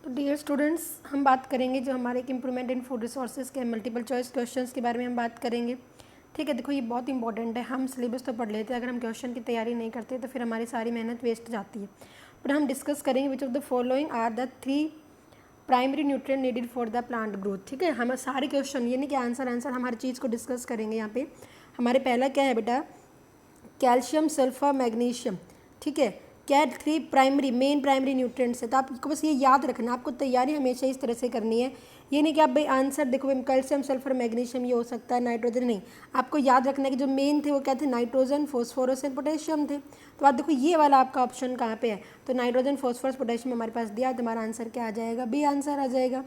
तो dear students, हम बात करेंगे जो हमारे एक इम्प्रूवमेंट इन फूड रिसोर्सेज के मल्टीपल चॉइस क्वेश्चंस के बारे में हम बात करेंगे। ठीक है, देखो ये बहुत इंपॉर्टेंट है। हम सिलेबस तो पढ़ लेते हैं, अगर हम क्वेश्चन की तैयारी नहीं करते तो फिर हमारी सारी मेहनत वेस्ट जाती है। पर हम डिस्कस करेंगे which of the following are the 3 primary nutrient needed for the plant growth. ठीक है, हम सारे क्वेश्चन, ये नहीं कि आंसर हम हर चीज़ को डिस्कस करेंगे यहाँ पे। हमारे पहला क्या है बेटा, कैल्शियम, सल्फर, मैग्नीशियम। ठीक है, क्या 3 प्राइमरी मेन प्राइमरी न्यूट्रिएंट्स है। तो आपको बस ये याद रखना, आपको तैयारी हमेशा इस तरह से करनी है। ये नहीं कि आप भाई आंसर देखो कैल्शियम, सल्फर, मैग्नीशियम ये हो सकता है, नाइट्रोजन नहीं। आपको याद रखना है कि जो मेन थे वो क्या थे, नाइट्रोजन, फॉस्फोरस एंड पोटेशियम थे। तो आप देखो ये वाला आपका ऑप्शन कहाँ पे है, तो नाइट्रोजन, फॉस्फोरस, पोटेशियम हमारे पास दिया, तो हमारा आंसर क्या आ जाएगा, बी आंसर आ जाएगा।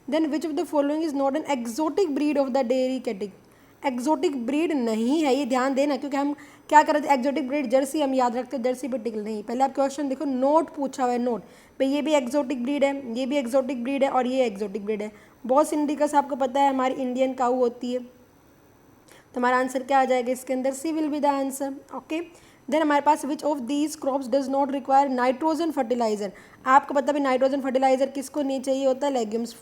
Then which of the following is not an exotic breed of the dairy category. Exotic breed नहीं है, ये ध्यान देना, क्योंकि हम क्या कर रहे थे, एक्जोटिक ब्रीड जर्सी हम याद रखते हैं, जर्सी पे टिकल नहीं। पहले आप क्वेश्चन देखो, नोट पूछा हुआ है, नोट भाई ये भी एक्जोटिक ब्रीड है, ये भी एक्जोटिक ब्रीड है और ये एक्जोटिक ब्रीड है। बॉस इंडिकस आपको पता है हमारी इंडियन काऊ होती है, तो हमारा आंसर क्या आ जाएगा इसके अंदर, C will be the answer. Okay, then हमारे पास which of these crops does not require nitrogen fertilizer. आपको पता भी नाइट्रोजन फर्टिलाइजर किसको नहीं चाहिए होता, लेग्यूम्स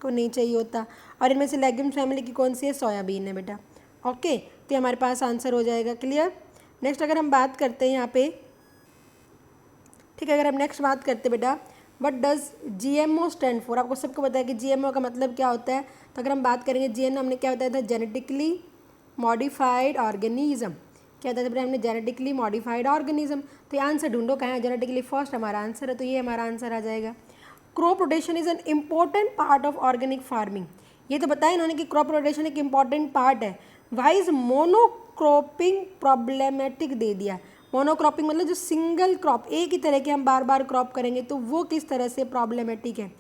को नहीं चाहिए होता, और इनमें से लेग्यूम्स फैमिली की कौन सी है, सोयाबीन है बेटा। ओके, तो हमारे पास आंसर हो जाएगा, क्लियर। नेक्स्ट अगर हम बात करते हैं यहाँ पे, ठीक है, अगर हम नेक्स्ट बात करते हैं बेटा, what does GMO stand for. आपको सबको पता है कि जीएमओ का मतलब क्या होता है। तो अगर हम बात करेंगे जीएमओ, हमने क्या बताया था, जेनेटिकली मॉडिफाइड ऑर्गेनिज्म। क्या बताया था हमने, जेनेटिकली मॉडिफाइड ऑर्गेनिज्म। तो ये आंसर ढूंढो कहाँ है, जेनेटिकली फर्स्ट हमारा आंसर है, तो ये हमारा आंसर आ जाएगा। Crop rotation is an important part of organic farming. ये तो बताया इन्होंने कि क्रॉप रोटेशन एक इम्पॉर्टेंट पार्ट है। वाई इज मोनोक्रॉपिंग प्रॉब्लमेटिक दे दिया। मोनोक्रॉपिंग मतलब जो सिंगल क्रॉप, एक ही तरह के हम बार बार क्रॉप करेंगे तो वो किस तरह से प्रॉब्लमेटिक है।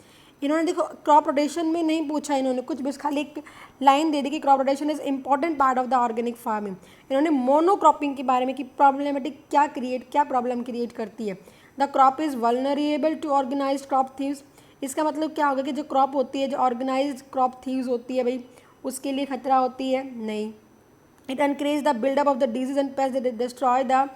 इन्होंने देखो क्रॉप रोटेशन में नहीं पूछा इन्होंने कुछ, बस खाली एक लाइन दे दी कि crop rotation is important part of the organic farming. इन्होंने मोनोक्रॉपिंग के बारे में कि प्रॉब्लमेटिक क्या प्रॉब्लम क्रिएट करती है। The crop is vulnerable to organise crop thieves. इसका मतलब क्या होगा कि जो क्रॉप होती है, जो ऑर्गेनाइज क्रॉप थीव्स होती है भाई, उसके लिए खतरा होती है, नहीं। It encourage the buildup of the disease and pest that destroy the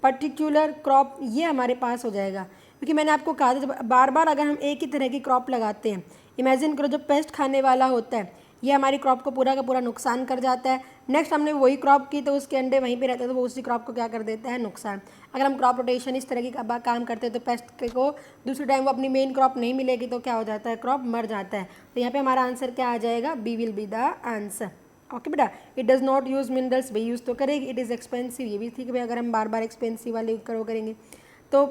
particular crop. ये हमारे पास हो जाएगा, क्योंकि मैंने आपको कहा था जब बार बार अगर हम एक ही तरह की क्रॉप लगाते हैं, इमेजिन करो जो पेस्ट खाने वाला होता है ये हमारी क्रॉप को पूरा का पूरा नुकसान कर जाता है। नेक्स्ट हमने वही क्रॉप की तो उसके अंडे वहीं पे रहते हैं, तो वो उसी क्रॉप को क्या कर देता है, नुकसान। अगर हम क्रॉप रोटेशन इस तरह की काम करते हैं तो पेस्ट को दूसरे टाइम वो अपनी मेन क्रॉप नहीं मिलेगी तो क्या हो जाता है, क्रॉप मर जाता है। तो यहाँ पे हमारा आंसर क्या आ जाएगा, B will be the answer. Okay बेटा, it does not use minerals, भाई यूज़ तो करेगी। इट इज़ एक्सपेंसिव, ये भी ठीक है भाई, अगर हम बार बार एक्सपेंसिव वाले करेंगे तो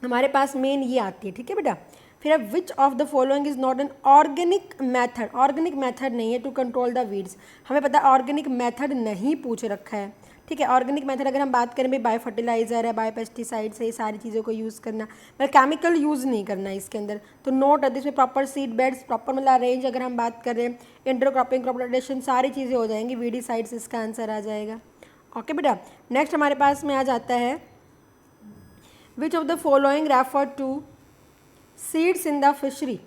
हमारे पास मेन ये आती है। ठीक है बेटा, फिर अब which of the following is not an organic method. Organic method नहीं है टू कंट्रोल द वीड्स। हमें पता है ऑर्गेनिक मैथड नहीं पूछ रखा है। ठीक है, ऑर्गेनिक मेथड अगर हम बात करें भाई, बायो फर्टिलाइजर है, बायो पेस्टिसाइड्स है, ये सारी चीज़ों को यूज़ करना, मतलब केमिकल यूज़ नहीं करना है इसके अंदर। तो नोट इसमें प्रॉपर सीड बेड्स, प्रॉपर मतलब अरेंज, अगर हम बात कर रहे हैं इंटरक्रॉपिंग, क्रॉप रोटेशन, सारी चीज़ें हो जाएंगी, वीडीसाइड्स इसका आंसर आ जाएगा। ओके बेटा, नेक्स्ट हमारे पास में आ जाता है which of the following refer to seeds in the fishery.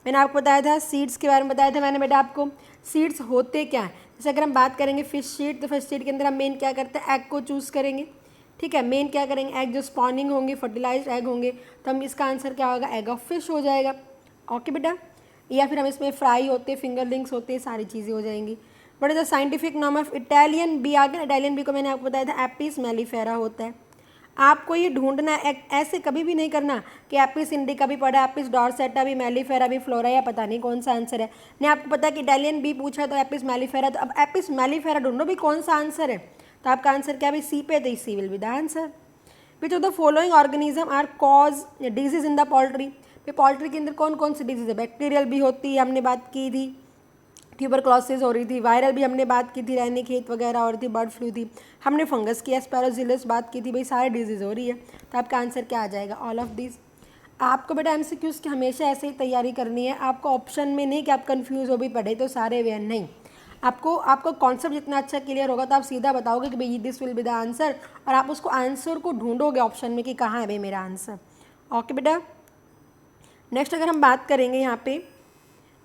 मैंने आपको बताया था सीड्स के बारे में, बताया था मैंने बेटा आपको सीड्स होते क्या हैं। जैसे अगर हम बात करेंगे फिश सीड, तो फिश सीड के अंदर हम मेन क्या करते हैं, एग को चूज़ करेंगे। ठीक है, मेन क्या करेंगे, एग जो स्पॉनिंग होंगे, फर्टिलाइज्ड एग होंगे, तो हम इसका आंसर क्या होगा, एग ऑफ फिश हो जाएगा। ओके बेटा, या फिर हम इसमें फ्राई होते, फिंगरलिंग्स होते, सारी चीज़ें हो जाएंगी। बट द साइंटिफिक नाम ऑफ इटालियन बी आ गया। इटालियन बी को मैंने आपको बताया था एपिस मेलिफेरा होता है। आपको ये ढूंढना है, ऐसे कभी भी नहीं करना कि एपिस इंडिका भी पढ़ा, एपिस डॉर्सेटा भी, मेलिफेरा भी, फ्लोरा, या पता नहीं कौन सा आंसर है। नहीं, आपको पता है कि इटालियन बी पूछा है तो एपिस मेलिफेरा, तो अब एपिस मेलिफेरा ढूंढो भी कौन सा आंसर है। तो आपका आंसर क्या है, सी पे, तो C will be the answer. Which of the following organism are cause disease in the poultry. फिर पोल्ट्री के अंदर कौन कौन सी डिजीज है, बैक्टीरियल भी होती है, हमने बात की थी, ट्यूबरक्लोसिस हो रही थी, वायरल भी हमने बात की थी, रानीखेत वगैरह हो रही थी, बर्ड फ्लू थी, हमने फंगस की, एस्पेरोजिलस बात की थी, भाई सारी डिजीज़ हो रही है। तो आपका आंसर क्या आ जाएगा, ऑल ऑफ दिस। आपको बेटा एमसीक्यूज़ की हमेशा ऐसे ही तैयारी करनी है। आपको ऑप्शन में नहीं कि आप कंफ्यूज हो भी पढ़े तो सारे वे, नहीं। आपको कॉन्सेप्ट जितना अच्छा क्लियर होगा तो आप सीधा बताओगे कि भाई this will be the answer, और आप उसको आंसर को ढूंढोगे ऑप्शन में कि कहाँ है भाई मेरा आंसर। ओके बेटा, नेक्स्ट अगर हम बात करेंगे यहाँ पे,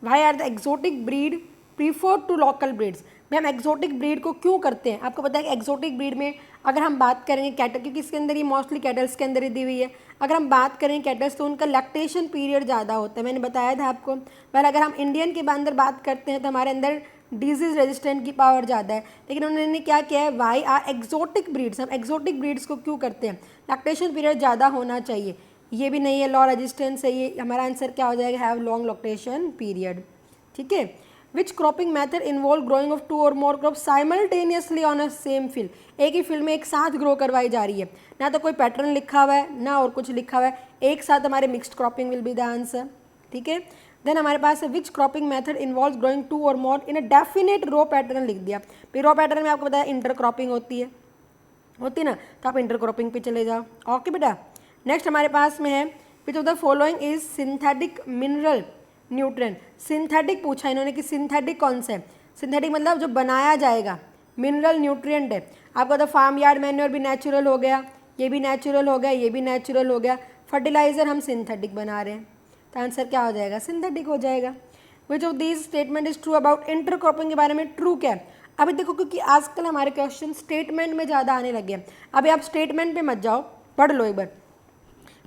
why are the exotic breed prefer to local breeds. भाई हम एक्जोटिक ब्रीड को क्यों करते हैं? आपको पता है कि एक्जोटिक ब्रीड में अगर हम बात करेंगे कैटल, क्योंकि इसके अंदर ये मोस्टली कैटल्स के अंदर ही दी हुई है, अगर हम बात करें कैटल्स तो उनका लैक्टेशन पीरियड ज़्यादा होता है, मैंने बताया था आपको। पर अगर हम इंडियन के अंदर बात करते हैं तो हमारे अंदर डिजीज रेजिस्टेंट की पावर ज़्यादा है, लेकिन उन्होंने क्या किया है, वाई आर एक्जोटिक ब्रीड्स, हम एक्जोटिक ब्रीड्स को क्यों करते हैं? लैक्टेशन पीरियड ज़्यादा होना चाहिए, ये भी नहीं है, लॉ रेजिस्टेंस है, ये हमारा आंसर क्या हो जाएगा, हैव लॉन्ग लैक्टेशन पीरियड। ठीक है। Which cropping method involve growing of 2 और more crop simultaneously on a same field, एक ही फील्ड में एक साथ ग्रो करवाई जा रही है, ना तो कोई पैटर्न लिखा हुआ है ना और कुछ लिखा हुआ है, एक साथ हमारे mixed cropping will be the answer. ठीक है। देन हमारे पास है which cropping method involve growing 2 और मोर इन अ डेफिनेट रो पैटर्न, लिख दिया। फिर रो पैटर्न में आपको पता है इंटर क्रॉपिंग होती है ना, तो आप इंटर क्रॉपिंग पे चले जाओ। ओके बेटा। नेक्स्ट हमारे पास में है which of the following is synthetic mineral nutrient. Synthetic पूछा इन्होंने कि सिंथेटिक कौन सा है? सिंथेटिक मतलब जो बनाया जाएगा, मिनरल न्यूट्रिएंट है। आपको तो फार्म यार्ड मैन्योर भी नेचुरल हो गया, ये भी नेचुरल हो गया, ये भी नेचुरल हो गया, फर्टिलाइजर हम सिंथेटिक बना रहे हैं, तो आंसर क्या हो जाएगा, सिंथेटिक हो जाएगा। Which of these statement is true about intercropping के बारे में ट्रू क्या है? अभी देखो क्योंकि आजकल हमारे क्वेश्चन स्टेटमेंट में ज़्यादा आने लगे हैं, अभी आप स्टेटमेंट पे मत जाओ, पढ़ लो एक बार।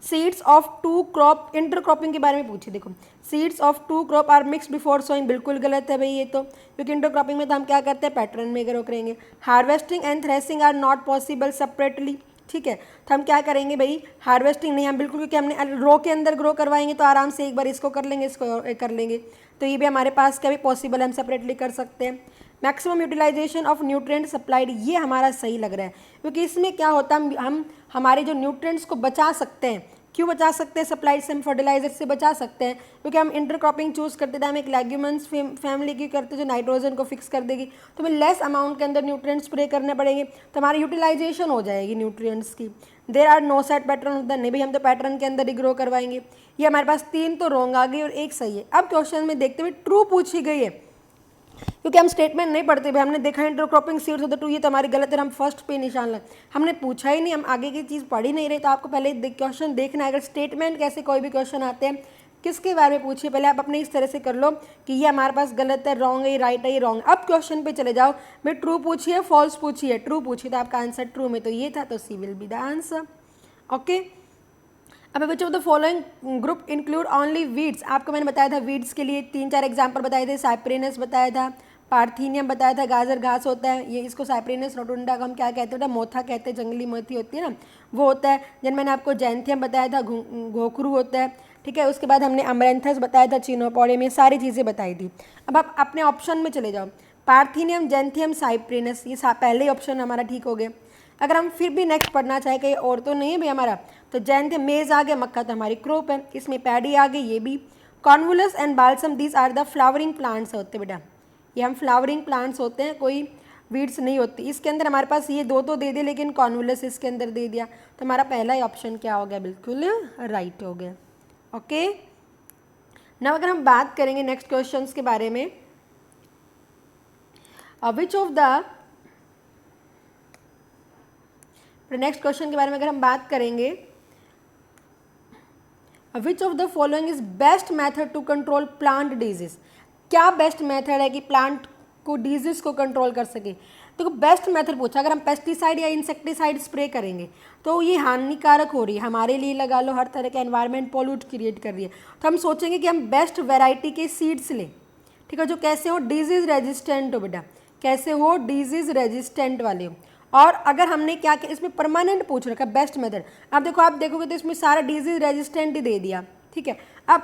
सीड्स ऑफ 2 क्रॉप, इंटरक्रॉपिंग के बारे में पूछे, देखो seeds of 2 crop are mix before sowing, बिल्कुल गलत है भाई ये तो, क्योंकि इंटरक्रॉपिंग में तो हम क्या करते हैं, पैटर्न में ग्रो करेंगे। Harvesting and threshing are not possible separately, ठीक है, तो हम क्या करेंगे भाई, हार्वेस्टिंग नहीं, हम बिल्कुल, क्योंकि हमने रो के अंदर ग्रो करवाएंगे तो आराम से एक बार इसको कर लेंगे, इसको कर लेंगे, तो ये भी हमारे पास क्या भी पॉसिबल, हम सेपरेटली कर सकते हैं। Maximum utilisation of nutrient supplied, ये हमारा सही लग रहा है, क्योंकि इसमें क्या होता है, हम हमारे जो न्यूट्रिएंट्स को बचा सकते हैं। क्यों बचा सकते हैं? सप्लाइड से, हम फर्टिलाइजर से बचा सकते हैं, क्योंकि हम इंटरक्रॉपिंग चूज करते थे, हम एक लेग्यूमेंस फैमिली की करते जो नाइट्रोजन को फिक्स कर देगी, तो हमें लेस अमाउंट के अंदर न्यूट्रिएंट्स स्प्रे करने पड़ेंगे, तो हमारी यूटिलाइजेशन हो जाएगी न्यूट्रिएंट्स की। There are no set pattern of the, नहीं भाई हम तो पैटर्न के अंदर ही ग्रो करवाएंगे। ये हमारे पास 3 तो रॉन्ग आ गई और 1 सही है। अब क्वेश्चन में देखते हुए ट्रू पूछी गई है, क्योंकि हम स्टेटमेंट नहीं पढ़ते भाई, हमने देखा intercropping seeds of the true, ये तो हमारी गलत है, हम फर्स्ट पे निशान लग, हमने पूछा ही नहीं, हम आगे की चीज़ पढ़ ही नहीं रहे, तो आपको पहले क्वेश्चन देखना है। अगर स्टेटमेंट कैसे कोई भी क्वेश्चन आते हैं, किसके बारे में पूछिए, पहले आप अपने इस तरह से कर लो कि ये हमारे पास गलत है, रॉन्ग है, राइट है, ये रॉन्ग है। अब क्वेश्चन पे चले जाओ, मैं ट्रू पूछिए फॉल्स पूछिए, ट्रू पूछिए तो आपका आंसर ट्रू में तो ये था, तो C will be the answer. Okay. अब which of the following group include only weeds, आपको मैंने बताया था वीड्स के लिए 3-4 एग्जाम्पल बताए थे, साइप्रेनस बताया था, पार्थीनियम बताया था, गाजर घास होता है, ये इसको साइप्रेनस रोटुंडा को हम क्या कहते हैं, मोथा कहते हैं, जंगली मोथी होती है ना, वो होता है। जन मैंने आपको जैंथियम बताया था, घोखरू होता है, ठीक है। उसके बाद हमने अमरेंथस बताया था, चिनोपोडियम, ये सारी चीज़ें बताई थी। अब आप अपने ऑप्शन में चले जाओ, पार्थीनियम, जैंथियम, साइप्रेनस, ये पहले ही ऑप्शन हमारा ठीक हो गया। अगर हम फिर भी नेक्स्ट पढ़ना चाहें कहीं और तो नहीं है भाई हमारा, तो जैंथियम, मेज़ आ गया, मक्का तो हमारी क्रॉप है, इसमें पैडी आ गई, ये भी। Convolvulus and balsam, these are the flowering plants होते बेटा, ये हम फ्लावरिंग प्लांट्स होते हैं, कोई वीड्स नहीं होती। इसके अंदर हमारे पास ये 2 तो दे दिए, लेकिन कॉन्वुलस इसके अंदर दे दिया, तो हमारा पहला ही ऑप्शन क्या हो गया, बिल्कुल राइट हो गया। ओके। नाउ अगर हम बात करेंगे नेक्स्ट क्वेश्चंस के बारे में, which of the, next question के बारे में अगर हम बात करेंगे, which of the following is best method to control plant disease, क्या बेस्ट मेथड है कि प्लांट को डिजीज को कंट्रोल कर सके। तो बेस्ट मेथड पूछा, अगर हम पेस्टिसाइड या इंसेक्टिसाइड स्प्रे करेंगे तो ये हानिकारक हो रही है हमारे लिए, लगा लो हर तरह का एनवायरनमेंट पॉल्यूट क्रिएट कर रही है, तो हम सोचेंगे कि हम बेस्ट वैरायटी के सीड्स लें, ठीक है, जो कैसे हो, डिजीज रेजिस्टेंट हो बेटा, कैसे हो, डिजीज रेजिस्टेंट वाले हो। और अगर हमने क्या किया, इसमें परमानेंट पूछ रखा बेस्ट मेथड, अब देखो आप देखोगे तो इसमें सारा डिजीज रेजिस्टेंट ही दे दिया, ठीक है। अब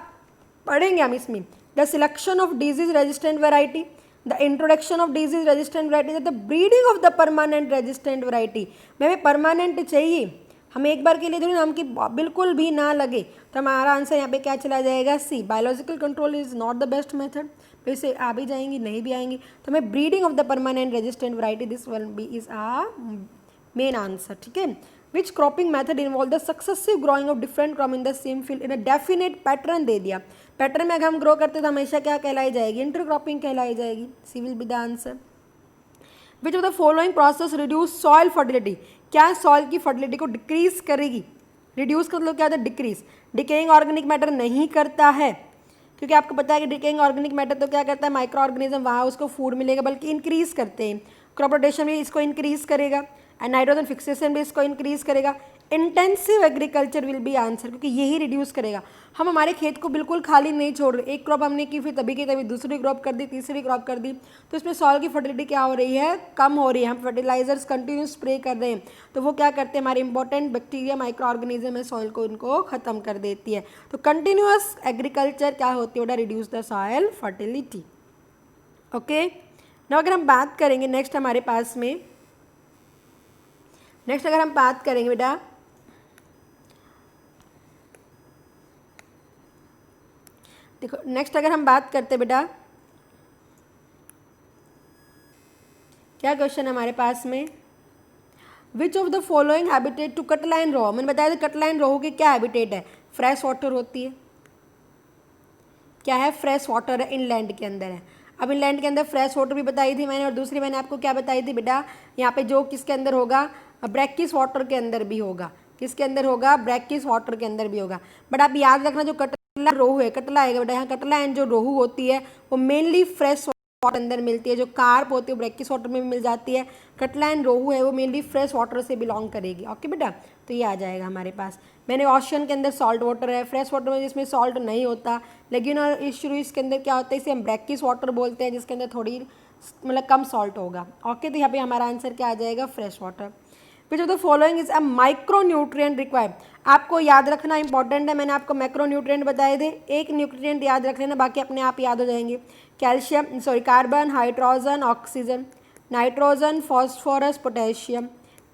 पढ़ेंगे हम इसमें, the selection of disease resistant variety, the introduction of disease resistant variety, the breeding of the permanent resistant variety. हमें परमानेंट चाहिए, हमें एक बार के लिए थोड़ी नाम की बिल्कुल भी ना लगे, तो हमारा आंसर यहाँ पे क्या चला जाएगा, C. Biological control is not the best method, फिर से आ भी जाएंगी नहीं भी आएंगी, तो हमें breeding of the permanent resistant variety, this will be is a main answer, ठीक है। Which cropping method involve the successive growing of different crop in the same field in a definite pattern, दे दिया। Pattern में अगर हम grow करते तो हमेशा क्या कहलाई जाएगी, इंटरक्रॉपिंग कहलाई जाएगी, C will be the answer. Which of the following process reduce soil fertility, क्या सॉइल की फर्टिलिटी को डिक्रीज करेगी, रिड्यूस का मतलब क्या होता है, डिक्रीज। डिकेइंग ऑर्गेनिक मैटर नहीं करता है, क्योंकि आपको पता है कि डिकेइंग ऑर्गेनिक मैटर तो क्या करता है, माइक्रो ऑर्गेनिज्म वहाँ उसको फूड मिलेगा, बल्कि इंक्रीज करते हैं। क्रॉप रोटेशन भी इसको इंक्रीज करेगा एंड नाइट्रोजन फिक्सेशन भी इसको इंक्रीज करेगा। Intensive agriculture will be answer, क्योंकि यही रिड्यूस करेगा। हम हमारे खेत को बिल्कुल खाली नहीं छोड़ रहे, एक क्रॉप हमने की फिर तभी की तभी दूसरी क्रॉप कर दी, तीसरी क्रॉप कर दी, तो इसमें सॉइल की फर्टिलिटी क्या हो रही है, कम हो रही है। हम फर्टिलाइजर्स कंटिन्यू स्प्रे कर रहे हैं, तो वो क्या करते हैं, हमारे इंपॉर्टेंट बैक्टीरिया माइक्रो ऑर्गेनिज्म है सॉइल को इनको खत्म कर देती है। तो कंटिन्यूअस एग्रीकल्चर क्या होती है, reduce the soil fertility. Okay, ना अगर हम बात करेंगे नेक्स्ट हमारे पास में, नेक्स्ट अगर हम बात करेंगे बेटा, देखो नेक्स्ट अगर हम बात करते बेटा, क्या क्वेश्चन हमारे पास में, which of the following habitat to catla and rohu. मैंने बताया था कटला एंड रोहू की क्या हैबिटेट है, फ्रेश वाटर होती है। क्या है, फ्रेश वाटर है, इनलैंड के अंदर है। अब इनलैंड के अंदर फ्रेश वाटर भी बताई थी मैंने, और दूसरी मैंने आपको क्या बताई थी बेटा, यहाँ पे जो किसके अंदर होगा, ब्रैकिस वाटर के अंदर भी होगा। किसके अंदर होगा, ब्रैकिस वाटर के अंदर भी होगा। बट आप याद रखना जो कटला रोहू है, कटला आएगा बेटा यहाँ, कटला एंड जो रोहू होती है वो मेनली फ्रेश वाटर अंदर मिलती है। जो कार्प होती है वो ब्रैकिस वाटर में भी मिल जाती है। कटला एंड रोहू है वो मेनली फ्रेश वाटर से बिलोंग करेगी। ओके बेटा, तो ये आ जाएगा हमारे पास। मैंने ओशन के अंदर सॉल्ट वाटर है, फ्रेश वाटर में जिसमें सॉल्ट नहीं होता, लेकिन और इसके अंदर क्या होता है, इसे हम ब्रैकिस वाटर बोलते हैं, जिसके अंदर थोड़ी मतलब कम सॉल्ट होगा। ओके, तो यहाँ पे हमारा आंसर क्या आ जाएगा, fresh water. Which of the following is a micro nutrient required. आपको याद रखना इंपॉर्टेंट है, मैंने आपको मैक्रो न्यूट्रिएंट बताए थे, एक न्यूट्रिएंट याद रख लेना, बाकी अपने आप याद हो जाएंगे। Calcium sorry carbon, hydrogen, oxygen, nitrogen, phosphorus, potassium,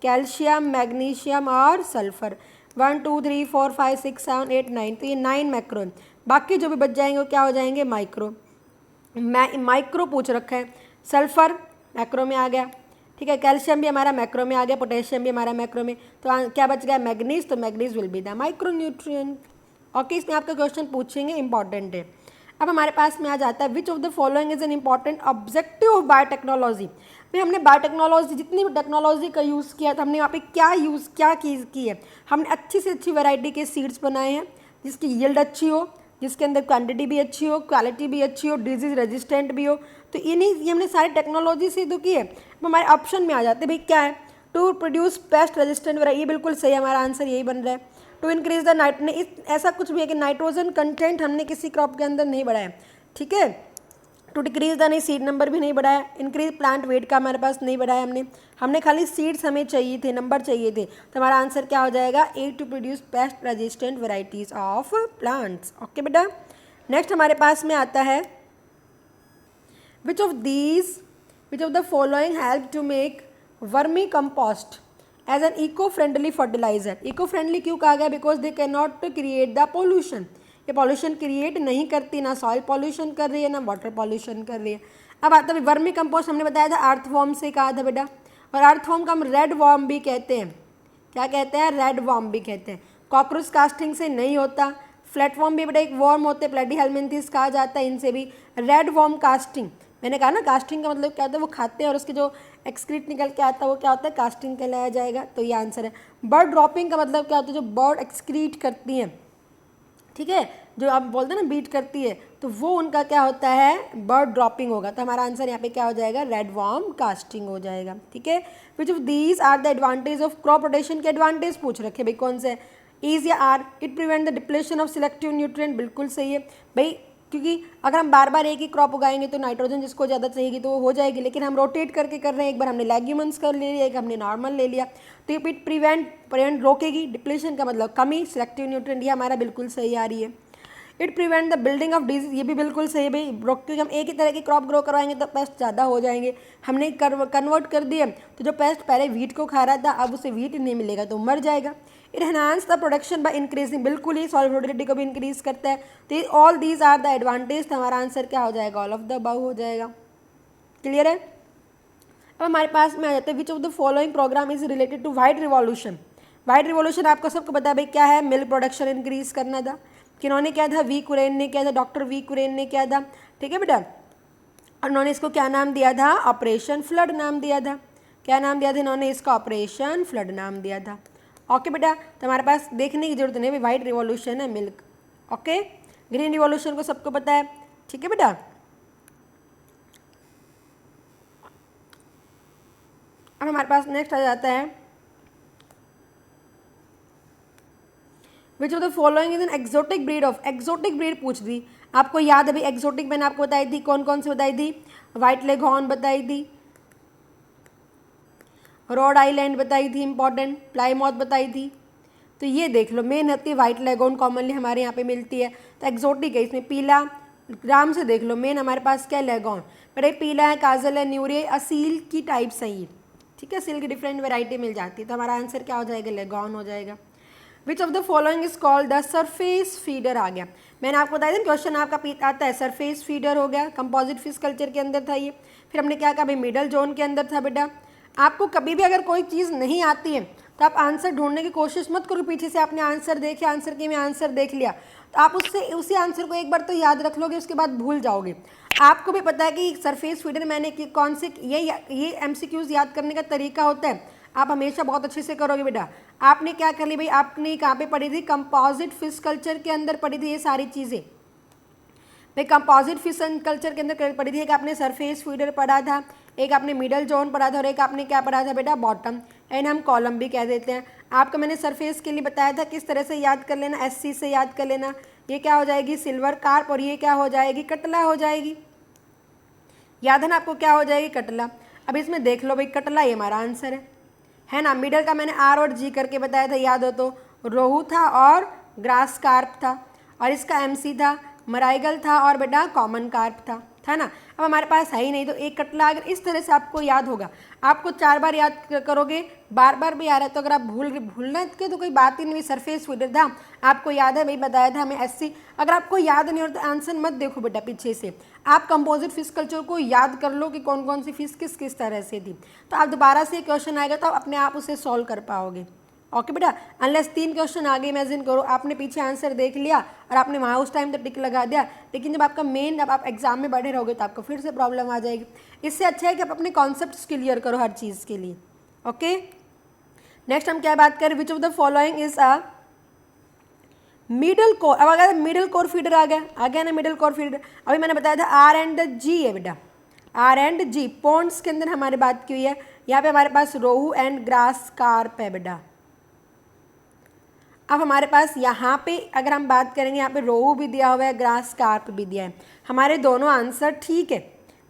calcium, magnesium और सल्फर। 1 2 3 4 5 6 7 8 9, तो ये 9 मैक्रो। बाकी जो भी बच जाएंगे वो क्या हो जाएंगे, माइक्रो। माइक्रो पूछ रखा है, सल्फर मैक्रो में आ गया, ठीक है, कैल्शियम भी हमारा मैक्रो में आ गया, पोटेशियम भी हमारा मैक्रो में, तो क्या बच गया, मैग्नीज, तो manganese will be the micro nutrient. Okay, इसमें आपका क्वेश्चन पूछेंगे, इंपॉर्टेंट है। अब हमारे पास में आ जाता है, which of the following is an important objective of biotechnology. भाई हमने बायोटेक्नोलॉजी जितनी भी टेक्नोलॉजी का यूज़ किया था, हमने वहाँ पे क्या चीज़ की है, हमने अच्छी से अच्छी वैरायटी के सीड्स बनाए हैं जिसकी यील्ड अच्छी हो, जिसके अंदर क्वांटिटी भी अच्छी हो, क्वालिटी भी अच्छी हो, डिजीज रेजिस्टेंट भी हो। तो ये हमने सारी टेक्नोलॉजी से तो की है। अब हमारे ऑप्शन में आ जाते हैं, भाई क्या है, to produce pest resistant variety, ये बिल्कुल सही है, हमारा आंसर यही बन रहा है। टू इंक्रीज द ऐसा कुछ भी है कि नाइट्रोजन कंटेंट हमने किसी क्रॉप के अंदर नहीं बढ़ाया, ठीक है। टू डिक्रीज द नहीं, सीड नंबर भी नहीं बढ़ाया। इंक्रीज प्लांट वेट का हमारे पास नहीं बढ़ाया हमने खाली सीड्स हमें चाहिए थे, नंबर चाहिए थे, तो हमारा आंसर क्या हो जाएगा, A, to produce pest resistant varieties of plants. Okay बेटा, नेक्स्ट हमारे पास में आता है, which of the following help to make vermi compost as an eco friendly fertilizer. Eco friendly क्यों कहा गया, because they can not create the pollution. ये पॉल्यूशन क्रिएट नहीं करती, ना सॉइल पॉल्यूशन कर रही है, ना वाटर पॉल्यूशन कर रही है। अब आता है वर्मी कंपोस्ट, हमने बताया था अर्थवॉर्म से कहा था बेटा, और अर्थवॉर्म का हम रेड वॉर्म भी कहते हैं। क्या कहते हैं, रेड वॉर्म भी कहते हैं। कॉकरोच कास्टिंग से नहीं होता। फ्लैटवॉर्म भी बेटा एक वॉर्म होते हैं, प्लेटीहेल्मिन्थेस कहा जाता है, इनसे भी। रेड वॉर्म कास्टिंग, मैंने कहा ना कास्टिंग का मतलब क्या होता है, वो खाते हैं और उसके जो एक्सक्रीट निकल के आता है वो क्या होता है, कास्टिंग कहलाया जाएगा, तो ये आंसर है। बर्ड ड्रॉपिंग का मतलब क्या होता है, जो बर्ड एक्सक्रीट करती हैं, ठीक है, जो आप बोलते हैं ना बीट करती है, तो वो उनका क्या होता है, बर्ड ड्रॉपिंग होगा। तो हमारा आंसर यहाँ पे क्या हो जाएगा, रेड वॉर्म कास्टिंग हो जाएगा, ठीक है। Which of these are the advantage of crop rotation के एडवांटेज पूछ रखे भाई, कौन से, इज या are, it prevent the depletion of selective nutrient, बिल्कुल सही है भाई, क्योंकि अगर हम बार बार एक ही क्रॉप उगाएंगे तो नाइट्रोजन जिसको ज़्यादा चाहिएगी तो वो हो जाएगी, लेकिन हम रोटेट करके कर रहे हैं, एक बार हमने लेग्यूमन्स कर ले लिया, एक हमने नॉर्मल ले लिया, तो इट प्रिवेंट रोकेगी, डिप्लेशन का मतलब कमी, सिलेक्टिव न्यूट्रिएंट, ये हमारा बिल्कुल सही आ रही है। It prevent the building of disease, ये भी बिल्कुल सही है भाई, क्योंकि हम एक ही तरह की क्रॉप ग्रो करवाएंगे तो पेस्ट ज़्यादा हो जाएंगे। हमने कन्वर्ट कर दिए, तो जो पेस्ट पहले वीट को खा रहा था अब उसे वीट नहीं मिलेगा तो मर जाएगा। It enhance the production by increasing, बिल्कुल ही सॉइल फर्टिलिटी को भी इंक्रीज करता है। तो all these are the advantage, तो हमारा आंसर क्या हो जाएगा, ऑल ऑफ द अबव हो जाएगा। क्लियर है। अब हमारे पास में आ जाते हैं, which of the following programme is related to white revolution. White revolution आपको सबको पता है भाई क्या है, मिल्क प्रोडक्शन इंक्रीज करना था। किन्होंने किया था, वी कुरेन ने किया था, डॉक्टर वी कुरेन ने किया था, ठीक है बेटा। और उन्होंने इसको क्या नाम दिया था, ऑपरेशन फ्लड नाम दिया था। क्या नाम दिया था इन्होंने इसका, ऑपरेशन फ्लड नाम दिया था। ओके बेटा, तो हमारे पास देखने की जरूरत नहीं, वाइट रिवॉल्यूशन है मिल्क। ओके, ग्रीन रिवॉल्यूशन को सबको पता है, ठीक है बेटा। अब हमारे पास नेक्स्ट आ जाता है which of the following is an exotic breed of, exotic breed पूछ दी आपको याद है भाई, एक्सोटिक मैंने आपको बताई थी, कौन कौन सी बताई थी, व्हाइट लेगहॉर्न बताई थी, रोड आइलैंड बताई थी इंपॉर्टेंट, प्लाईमाउथ बताई थी। तो ये देख लो मेन होती है व्हाइट लेगहॉर्न, कॉमनली हमारे यहाँ पे मिलती है, तो एक्सोटिक है, इसमें पीला ग्राम से देख लो मेन हमारे पास क्या है लेगहॉर्न, बड़े पीला है, काजल है, न्यूरे, असील की टाइप्स हैं ये, ठीक है, सील की डिफरेंट वेराइटी मिल जाती है, तो हमारा आंसर क्या हो जाएगा, लेगहॉर्न हो जाएगा। Which of the following is called the surface feeder, आ गया मैंने आपको बताया था क्वेश्चन आपका आता है, सरफेस फीडर हो गया, कंपोजिट फिश कल्चर के अंदर था ये। फिर हमने क्या कहा भाई, मिडल जोन के अंदर था बेटा। आपको कभी भी अगर कोई चीज़ नहीं आती है तो आप आंसर ढूंढने की कोशिश मत करो, पीछे से आपने आंसर देखे, आंसर की में आंसर देख लिया तो आप उससे उसी आंसर को एक बार तो याद रख लोगे, उसके बाद भूल जाओगे। आपको भी पता है कि सरफेस फीडर मैंने कि कौन से ये MCQs याद करने का तरीका होता है, आप हमेशा बहुत अच्छे से करोगे बेटा। आपने क्या कर ली भाई, आपने कहाँ पे पढ़ी थी, कंपोजिट फिश कल्चर के अंदर पढ़ी थी ये सारी चीज़ें भाई, कंपोजिट फिश कल्चर के अंदर पढ़ी थी। एक आपने सरफेस फीडर पढ़ा था, एक आपने मिडल जोन पढ़ा था और एक आपने क्या पढ़ा था बेटा, बॉटम, एंड हम कॉलम भी कह देते हैं। आपको मैंने सरफेस के लिए बताया था किस तरह से याद कर लेना, SC से याद कर लेना, ये क्या हो जाएगी, सिल्वर कार्प, और ये क्या हो जाएगी, कटला हो जाएगी, याद है ना आपको क्या हो जाएगी, कटला। अब इसमें देख लो भाई, कटला ये हमारा आंसर है ना। मिडल का मैंने R और G करके बताया था, याद हो तो, रोहू था और ग्रास कार्प था, और इसका MC था, मराइगल था और बेटा कॉमन कार्प था ना। अब हमारे पास है ही नहीं तो एक कटला, अगर इस तरह से आपको याद होगा, आपको 4 बार याद करोगे, बार बार भी आ रहा है तो अगर आप भूलने के तो कोई बात ही नहीं, सरफेस फीडर था आपको याद है भाई, बताया था हमें SC। अगर आपको याद नहीं हो तो आंसर मत देखो बेटा पीछे से, आप कंपोजिट फिश कल्चर को याद कर लो कि कौन कौन सी फिश किस किस तरह से थी, तो आप दोबारा से क्वेश्चन आएगा तो आप अपने आप उसे सॉल्व कर पाओगे। ओके बेटा, अनलेस 3 क्वेश्चन आगे इमेजिन करो, आपने पीछे आंसर देख लिया और आपने वहाँ उस टाइम तो टिक लगा दिया, लेकिन जब आपका मेन जब आप एग्जाम में बैठे रहोगे तो आपको फिर से प्रॉब्लम आ जाएगी। इससे अच्छा है कि आप अपने कॉन्सेप्ट्स क्लियर करो हर चीज़ के लिए। ओके, नेक्स्ट हम क्या बात करें, विच of the following is a middle core. अब अगर मिडल कोर फीडर आ गया ना, मिडल कोर फीडर अभी मैंने बताया था R and G है बेटा, R and G पॉन्ड्स के अंदर हमारी बात की हुई है। यहाँ पे हमारे पास रोहू एंड ग्रास कार्प है बेटा। अब हमारे पास यहाँ पे अगर हम बात करेंगे, यहाँ पे रोहू भी दिया हुआ है, ग्रास कार्प भी दिया है, हमारे दोनों आंसर ठीक है,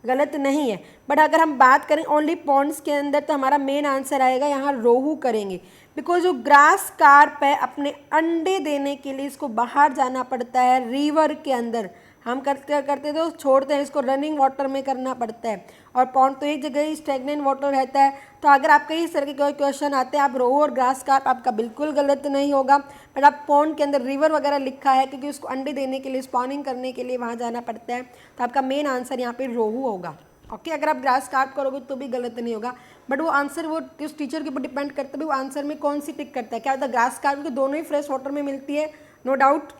गलत नहीं है। बट अगर हम बात करें ओनली पॉन्ड्स के अंदर तो हमारा मेन आंसर आएगा यहाँ रोहू करेंगे, बिकॉज जो ग्रास कार्प है अपने अंडे देने के लिए इसको बाहर जाना पड़ता है, रिवर के अंदर हम करते तो छोड़ते हैं, इसको रनिंग वाटर में करना पड़ता है, और पॉन्ड तो एक जगह ही स्टेगनेंट वाटर रहता है। तो अगर आपके इस तरह के कोई क्वेश्चन आते हैं, आप रोहू और ग्रास कार्प आपका बिल्कुल गलत नहीं होगा, बट आप पॉन्ड के अंदर रिवर वगैरह लिखा है क्योंकि उसको अंडे देने के लिए, स्पॉनिंग करने के लिए वहाँ जाना पड़ता है, तो आपका मेन आंसर यहाँ पे रोहू होगा। ओके, अगर आप ग्रास कार्प करोगे तो भी गलत नहीं होगा, बट वो आंसर वो उस टीचर के ऊपर डिपेंड करता है वो आंसर में कौन सी टिक करता है। क्या होता है, ग्रास कार्प क्योंकि दोनों ही फ्रेश वाटर में मिलती है, नो डाउट।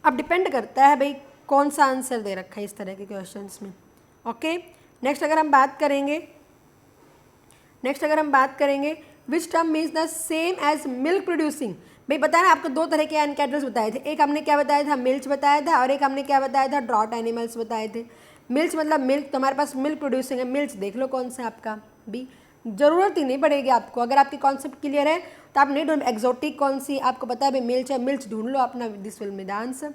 अब डिपेंड करता है भाई कौन सा आंसर दे रखा है इस तरह के क्वेश्चंस में। ओके, नेक्स्ट अगर हम बात करेंगे which term means the same as milk producing. भाई बताया ना आपको 2 तरह के एनकैटल्स बताए थे, एक हमने क्या बताया था, मिल्च बताया था, और एक हमने क्या बताया था, ड्रॉट एनिमल्स बताए थे। मिल्च मतलब मिल्क, तो हमारे पास मिल्क प्रोड्यूसिंग है, मिल्च देख लो कौन सा आपका बी, जरूरत ही नहीं पड़ेगी आपको, अगर आपकी कॉन्सेप्ट क्लियर है तो आप नहीं ढूंढ एक्जोटिक कौन सी, आपको पता है भाई मिल्च है, मिल्च ढूंढ लो अपना, this will be the answer.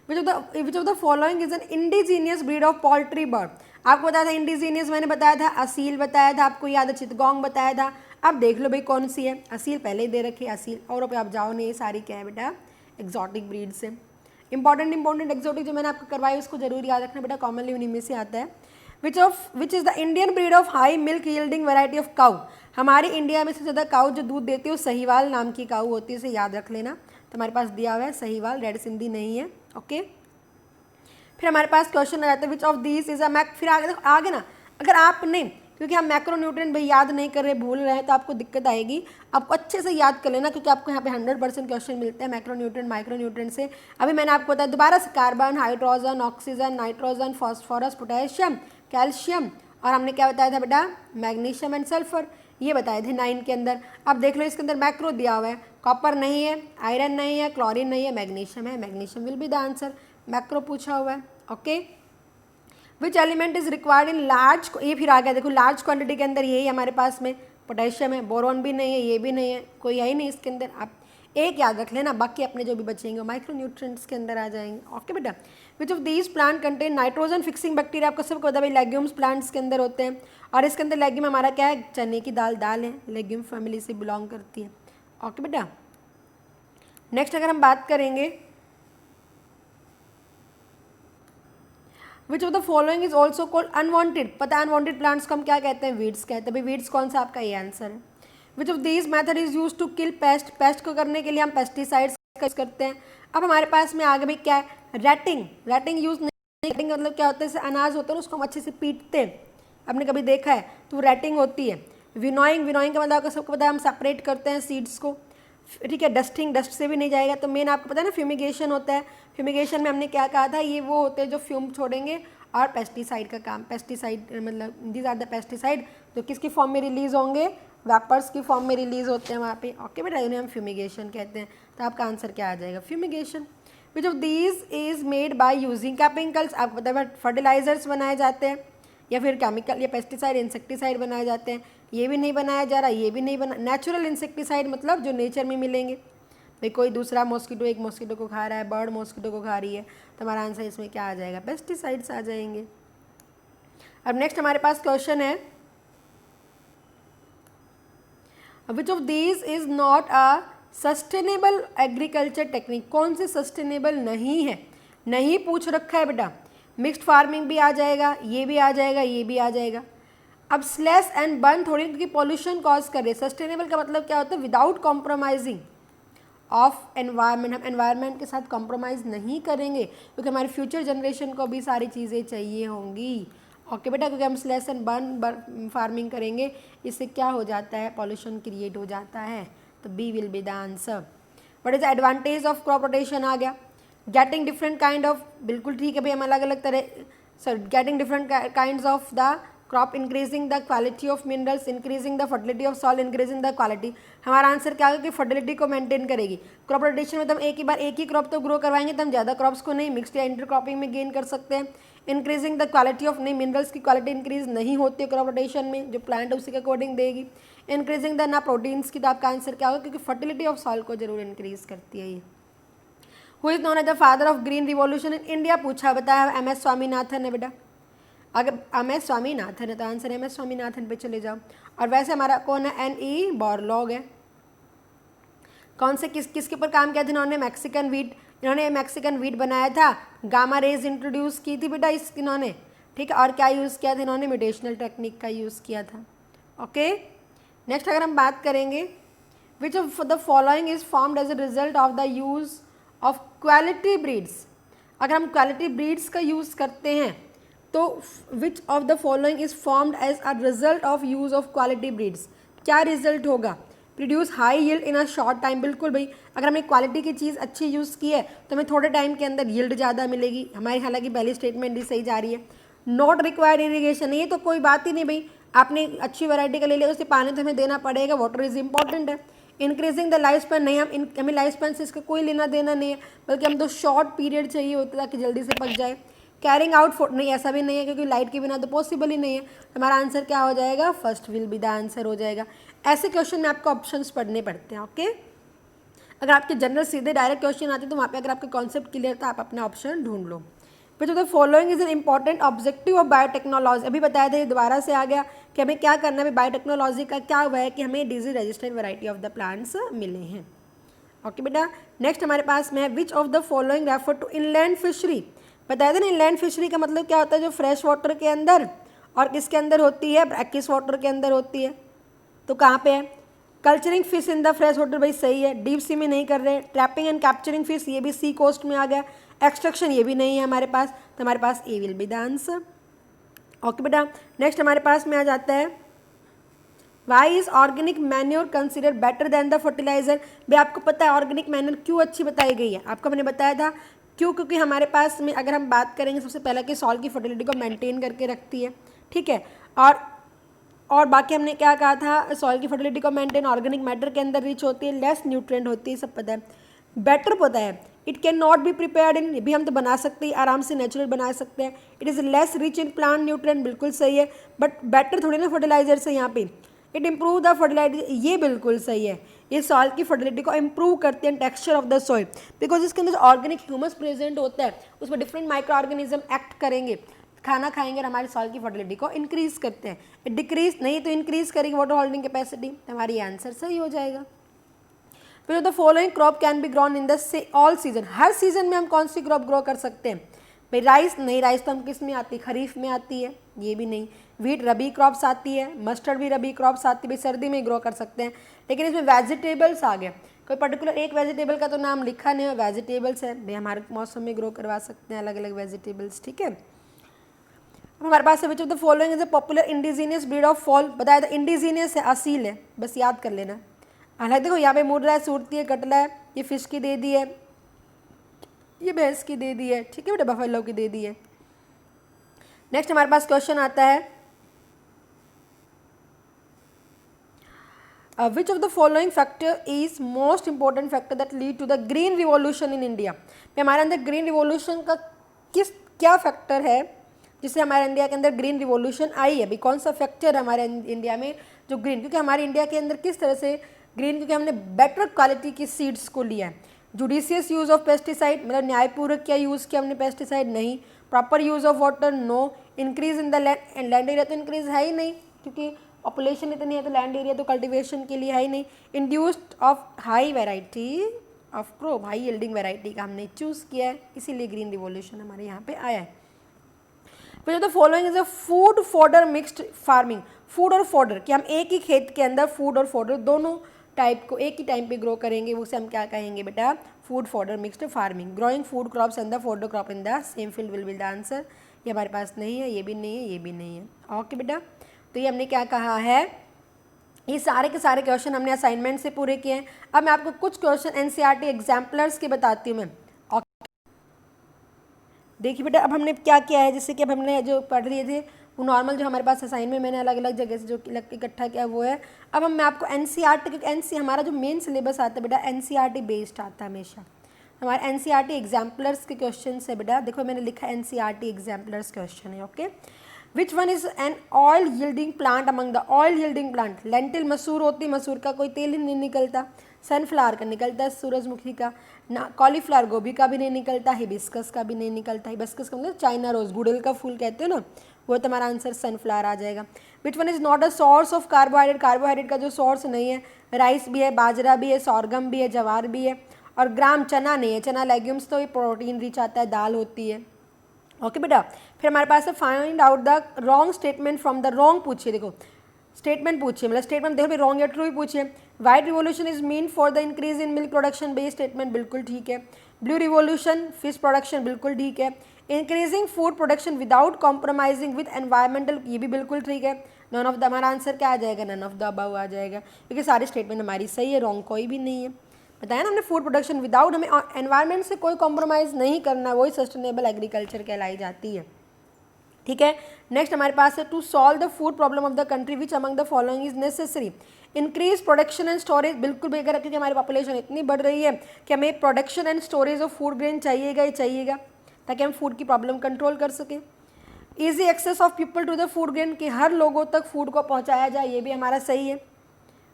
Which of the following is an indigenous breed of poultry bird. आपको बताया था इंडिजीनियस, मैंने बताया था असील बताया था, आपको याद है चितगोंग बताया था। अब देख लो भाई कौन सी है, असील पहले ही दे रखी है, असील और पे आप जाओ नहीं, ये सारी क्या है बेटा, एक्जॉटिक ब्रीड से। इंपॉर्टेंट एक्जॉटिक जो मैंने आपको करवाई उसको जरूर याद रखना बेटा, कॉमनली उन्हीं में से आता है। Which is the Indian breed of high milk yielding variety of cow. हमारी इंडिया में सबसे ज़्यादा काऊ जो दूध देती है वो सहीवाल नाम की काऊ होती है, इसे याद रख लेना। तो हमारे पास दिया हुआ है सहीवाल, रेड सिंधी नहीं है। ओके, फिर हमारे पास क्वेश्चन आ जाता है which of these is a mac. फिर आगे ना, अगर आपने, क्योंकि हम मैक्रोन्यूट्रिएंट भाई याद नहीं कर रहे, भूल रहे हैं, तो आपको दिक्कत आएगी। आपको अच्छे से याद कर लेना क्योंकि आपको यहाँ पे 100% क्वेश्चन मिलते हैं मैक्रोन्यूट्रिएंट माइक्रोन्यूट्रिएंट से। अभी मैंने आपको बताया दोबारा से, carbon, hydrogen, oxygen, nitrogen, phosphorus, potassium, calcium, और हमने क्या बताया था बेटा, मैग्नीशियम एंड सल्फर, ये बताए थे 9 के अंदर। अब देख लो इसके अंदर मैक्रो दिया हुआ है, कॉपर नहीं है, आयरन नहीं है, क्लोरीन नहीं है, मैग्नीशियम है, magnesium will be the answer. Macro पूछा हुआ है। Okay, which element is required in large, ये फिर आ गया देखो लार्ज क्वांटिटी के अंदर यही हमारे पास में पोटेशियम है, बोरॉन भी नहीं है, ये भी नहीं है, कोई है ही नहीं इसके अंदर। आप एक याद रख लेना, बाकी अपने जो भी बचेंगे माइक्रो न्यूट्रिएंट्स के अंदर आ जाएंगे। ओके बेटा, विच of these plant contain nitrogen fixing bacteria, आपको सबको पता है भाई लेग्यूम्स प्लांट्स के अंदर होते हैं, और इसके अंदर लेग्यूम हमारा क्या है, चने की दाल है, लेग्यूम फैमिली से बिलोंग करती है। ओके बेटा, नेक्स्ट अगर हम बात करेंगे which of the following is also called unwanted, पता है अनवांटेड प्लांट्स को हम क्या कहते हैं, वीड्स कहते हैं। भाई वीड्स कौन सा, आपका ये आंसर है। Which of these method is use to kill pest, pest को करने के लिए हम पेस्टिसाइड्स का यूज करते हैं। अब हमारे पास में आगे भी क्या है, रैटिंग, रैटिंग यूज नहीं, रैटिंग मतलब क्या होता है, जैसे अनाज होता है ना उसको हम अच्छे से पीटते हैं, आपने कभी देखा है, तो रैटिंग होती है। विनोइंग, विनोइंग का मतलब आपको सबको पता है हम सेपरेट करते हैं सीड्स को, ठीक है। डस्टिंग, डस्ट से भी नहीं जाएगा। तो मेन आपको पता है ना फ्यूमिगेशन होता है, फ्यूमिगेशन में हमने क्या कहा था, ये वो होते हैं जो फ्यूम छोड़ेंगे, और पेस्टिसाइड का काम, पेस्टिसाइड मतलब दीज आर द पेस्टिसाइड जो किसकी फॉर्म में रिलीज होंगे, वेपर्स की फॉर्म में रिलीज होते हैं वहाँ पे। ओके बेटा, इन्हें हम फ्यूमिगेशन कहते हैं। तो आपका आंसर क्या आ जाएगा, fumigation. Which of these is made by using chemicals, आपको पता है फर्टिलाइजर्स बनाए जाते हैं, या फिर केमिकल या पेस्टिसाइड इंसेक्टिसाइड बनाए जाते हैं। ये भी नहीं बनाया जा रहा, ये भी नहीं बना, नेचुरल इंसेक्टिसाइड मतलब जो नेचर में मिलेंगे। भाई कोई दूसरा मॉस्किटो एक मॉस्किटो को खा रहा है, बर्ड मॉस्किटो को खा रही है, तो हमारा आंसर इसमें क्या आ जाएगा, पेस्टिसाइड्स आ जाएंगे। अब नेक्स्ट हमारे पास क्वेश्चन है, which of these is not a sustainable agriculture technique, कौन सी सस्टेनेबल नहीं है, नहीं पूछ रखा है बेटा। मिक्स्ड फार्मिंग भी आ जाएगा, ये भी आ जाएगा, ये भी आ जाएगा। अब स्लैश एंड बर्न थोड़ी, क्योंकि पॉल्यूशन कॉज कर रहे हैं। सस्टेनेबल का मतलब क्या होता है, विदाउट कॉम्प्रोमाइजिंग ऑफ एनवायरनमेंट, हम एनवायरनमेंट के साथ कॉम्प्रोमाइज़ नहीं करेंगे, क्योंकि हमारे फ्यूचर जनरेशन को भी सारी चीज़ें चाहिए होंगी। ओके बेटा, क्योंकि हम स्लैश एंड बर्न फार्मिंग करेंगे, इससे क्या हो जाता है, पॉल्यूशन क्रिएट हो जाता है। तो B will be the answer. What is the advantage of crop rotation आ गया, गेटिंग डिफरेंट काइंड ऑफ, बिल्कुल ठीक है भाई, हम अलग अलग तरह, sir getting different kinds of the crop, increasing the quality of minerals, increasing the fertility of soil, increasing the quality. हमारा आंसर क्या होगा कि फर्टिलिटी को मेंटेन करेगी। क्रॉप रोटेशन में तो हम एक ही बार एक ही क्रॉप तो ग्रो करवाएंगे, तो हम ज़्यादा क्रॉप्स को नहीं मिक्स्ड या इंटरक्रॉपिंग में गेन कर सकते हैं। इंक्रीजिंग द क्वालिटी ऑफ, नहीं मिनरल्स की क्वालिटी इंक्रीज नहीं होती है क्रॉप रोटेशन में, जो प्लांट है उसी के अकॉर्डिंग देगी। इंक्रीजिंग द ना प्रोटीन्स की, तो आपका आंसर क्या होगा, क्योंकि फर्टिलिटी ऑफ सॉइल को जरूर इंक्रीज करती है ये। Who is known as the father of green revolution in India, पूछा बताया MS स्वामीनाथन है बेटा। अगर MS स्वामीनाथन है तो आंसर MS स्वामीनाथन पे चले जाओ। और वैसे हमारा कौन है, NE बोरलॉग है। कौन से किसके ऊपर काम किया था इन्होंने, मैक्सिकन वीट, इन्होंने मैक्सिकन वीट बनाया था, गामा रेज इंट्रोड्यूस की थी बेटा इस इन्होंने, ठीक है। और क्या यूज़ किया था इन्होंने, म्यूटेशनल टेक्निक का यूज़ किया था। ओके, नेक्स्ट अगर हम बात करेंगे, which of the following is formed as a result of the use of quality breeds, अगर हम क्वालिटी ब्रीड्स का यूज़ करते हैं तो which of the following is formed as a result of use of quality breeds, क्या result होगा, produce high yield in a short time. बिल्कुल भाई, अगर हमने क्वालिटी की चीज़ अच्छी यूज़ की है तो हमें थोड़े टाइम के अंदर यील्ड ज़्यादा मिलेगी हमारी, हालांकि पहली स्टेटमेंट भी सही जा रही है। नॉट रिक्वायर्ड इरीगेशन, ये तो कोई बात ही नहीं भाई, आपने अच्छी वैरायटी का ले लिया, उसे पानी तो हमें देना पड़ेगा, वाटर इज इंपॉर्टेंट है। इंक्रीजिंग द लाइफ स्पैन, नहीं हमें लाइफ स्पैन से इसका कोई लेना देना नहीं है, बल्कि हम तो शॉर्ट पीरियड चाहिए होता है ताकि जल्दी से पक जाए। कैरिंग आउट फॉर, नहीं ऐसा भी नहीं है, क्योंकि लाइट के बिना तो पॉसिबल ही नहीं है। हमारा आंसर क्या हो जाएगा, first will be the answer हो जाएगा। ऐसे क्वेश्चन में आपको ऑप्शंस पढ़ने पड़ते हैं। ओके, अगर आपके जनरल सीधे डायरेक्ट क्वेश्चन आते हैं तो वहाँ पे अगर आपके कॉन्सेप्ट क्लियर था आप अपना ऑप्शन ढूंढ लो। फिर तो following is an important objective of biotechnology, अभी बताया था, ये दोबारा से आ गया कि हमें क्या करना है। बायोटेक्नोलॉजी का क्या हुआ है कि हमें disease resistant variety of the plants मिले हैं। ओके बेटा, नेक्स्ट हमारे पास में है, which of the following refer to inland fishery, बताया था ना इनलैंड फिशरी का मतलब क्या होता है, जो फ्रेश वाटर के अंदर और किसके अंदर होती है, ब्रैकिश वाटर के अंदर होती है। तो कहाँ पे है, culturing fish in the fresh water, भाई सही है, डीप सी में नहीं कर रहे। ट्रैपिंग एंड कैप्चरिंग फिश, ये भी सी कोस्ट में आ गया। एक्सट्रैक्शन, ये भी नहीं है हमारे पास, तो हमारे पास A will be the answer. Okay बेटा, नेक्स्ट हमारे पास में आ जाता है, why is organic manure consider better than the fertilizer. भाई आपको पता है ऑर्गेनिक मैन्योर क्यों अच्छी बताई गई है, आपको मैंने बताया था क्यों, क्योंकि हमारे पास में अगर हम बात करेंगे सबसे पहले कि सॉइल की फर्टिलिटी को मेंटेन करके रखती है, ठीक है, और और बाकी हमने क्या कहा था, सॉइल की फर्टिलिटी को मेंटेन ऑर्गेनिक मैटर के अंदर रिच होती है, लेस न्यूट्रिएंट होती है, सब पता है। बेटर पता है, it can not be prepared in, ये भी हम तो बना सकते हैं, आराम से नेचुरल बना सकते हैं। It is less rich in plant nutrient, बिल्कुल सही है, बट बेटर थोड़ी ना फर्टिलाइजर से यहाँ पे। इट इम्प्रूव द फर्टिलाइजर, ये बिल्कुल सही है, ये सॉइल की फर्टिलिटी को इम्प्रूव करते हैं, texture of the soil, because इसके अंदर जो ऑर्गेनिक ह्यूमस प्रेजेंट होता है उसमें डिफरेंट माइक्रो ऑर्गेनिज्म एक्ट करेंगे, खाना खाएंगे और हमारे सॉइल की फर्टिलिटी को इंक्रीज करते हैं। डिक्रीज नहीं तो इंक्रीज करेगी वाटर होल्डिंग कैपेसिटी, हमारी आंसर सही हो जाएगा। फिर the following crop can be grown in the all season, her season में हम कौन सी क्रॉप ग्रो कर सकते हैं भाई? राइस नहीं, राइस तो हम किस में आती है, खरीफ में आती है, ये भी नहीं। वीट रबी क्रॉप्स आती है, मस्टर्ड भी रबी क्रॉप्स आती है, भाई सर्दी में ग्रो कर सकते हैं। लेकिन इसमें वेजिटेबल्स आ गए, कोई पर्टिकुलर एक वेजिटेबल का तो नाम लिखा नहीं है, वेजिटेबल्स है भाई, हमारे मौसम में ग्रो करवा सकते हैं अलग अलग वेजिटेबल्स, ठीक है। अब हमारे पास which of the following is a popular indigenous breed of fowl, बताया था इंडिजीनियस है, असील है, बस याद कर लेना। हालांकि देखो यहाँ पे मुर्रा है, सूरती है, कटला है, ये फिश की दे दी है, ये भैंस की दे दी है, ठीक है बेटा, बफेलो की दे दी है। नेक्स्ट हमारे पास क्वेश्चन आता है, which of the following factor is most important factor that lead to the green revolution in India? हमारे अंदर ग्रीन रिवॉल्यूशन का क्या फैक्टर है जिससे हमारे इंडिया के अंदर ग्रीन रिवॉल्यूशन आई है? भाई कौन सा फैक्टर है हमारे इंडिया में जो ग्रीन, क्योंकि हमारे इंडिया के अंदर किस तरह से ग्रीन, क्योंकि हमने बेटर क्वालिटी की सीड्स को लिया है। जुडिशियस यूज़ ऑफ पेस्टिसाइड, मतलब न्यायपूर्वक क्या यूज़ किया हमने पेस्टिसाइड? नहीं। Proper use of water? No. Increase in the land area, तो इंक्रीज है ही नहीं, क्योंकि पॉपुलेशन इतनी है तो लैंड एरिया तो कल्टिवेशन के लिए है ही नहीं। Induced of high variety of crop, high yielding variety का हमने चूज़ किया है, इसीलिए ग्रीन रिवॉल्यूशन हमारे यहाँ पे आया है। फिर the following is a food fodder mixed farming, food और फॉडर कि हम एक ही खेत के अंदर फूड और फॉडर दोनों टाइप को एक ही टाइम पे ग्रो करेंगे, उसे हम क्या कहेंगे बेटा? Food fodder mixed farming. Growing food crops and the fodder crop in the same field will be the answer. ये हमारे पास नहीं है, ये भी नहीं है, ये भी नहीं है। ओके बेटा, तो ये हमने क्या कहा है, ये सारे के सारे क्वेश्चन हमने असाइनमेंट से पूरे किए हैं। अब मैं आपको कुछ क्वेश्चन एनसीईआरटी एग्जाम्पलर्स के बताती हूँ मैं। देखिए बेटा, अब हमने क्या किया है, जैसे कि अब हमने जो पढ़ लिए थे वो नॉर्मल जो हमारे पास असाइनमेंट मैंने अलग अलग जगह से जो इकट्ठा किया वो है। अब मैं आपको एनसीईआरटी, क्योंकि हमारा जो मेन सिलेबस आता है बेटा एनसीईआरटी बेस्ड आता है हमेशा। हमारे एनसीईआरटी एग्जाम्पलर्स के क्वेश्चन है बेटा, देखो मैंने लिखा एनसीईआरटी एग्जाम्पलर्स क्वेश्चन है। Okay, which one is an oil yielding plant among the oil yielding plant? Lentil मसूर होती, मसूर का कोई तेल ही नहीं निकलता। सनफ्लावर का निकलता है, सूरजमुखी का ना। कॉलीफ्लावर गोभी का भी नहीं निकलता, हिबिस्कस का भी नहीं निकलता। हिबिस्कस का मतलब चाइना रोज, गुड़हल का फूल कहते हो ना, वो तुम्हारा आंसर सनफ्लावर आ जाएगा। Which one is not a source of carbohydrate? Carbohydrate का जो सोर्स नहीं है, राइस भी है, बाजरा भी है, सॉर्गम भी है, जवार भी है। और ग्राम चना नहीं है, चना लेग्यूम्स तो ये प्रोटीन रिच आता है, दाल होती है। ओके बेटा, फिर हमारे पास है find out the wrong statement from the wrong पूछिए। देखो स्टेटमेंट पूछिए, मतलब स्टेटमेंट देखो भाई रॉन्ग या ट्रू ही पूछिए। White revolution is mean for the increase in milk production, based statement बिल्कुल ठीक है। ब्लू रिवोल्यूशन फिश प्रोडक्शन बिल्कुल ठीक है। Increasing food production without compromising with environmental, ये भी बिल्कुल ठीक है। नन ऑफ द, हमारा आंसर क्या आ जाएगा? नन ऑफ द अबव आ जाएगा, क्योंकि सारी स्टेटमेंट हमारी सही है, रॉन्ग कोई भी नहीं है। बताया ना हमने, फूड प्रोडक्शन विदाउट, हमें एनवायरमेंट से कोई कॉम्प्रोमाइज़ नहीं करना, वही सस्टेनेबल एग्रीकल्चर कहलाई जाती है। ठीक है, नेक्स्ट हमारे पास है to solve the food problem of the country which among the following is necessary? Increase production and storage, बिल्कुल बेकार रखिए, हमारी पॉपुलेशन इतनी बढ़ रही है कि हमें production and storage of food grain चाहिएगा ही चाहिएगा, ताकि हम फूड की प्रॉब्लम कंट्रोल कर सकें। Easy access of people to the food grain, कि हर लोगों तक फूड को पहुँचाया जाए, ये भी हमारा सही है,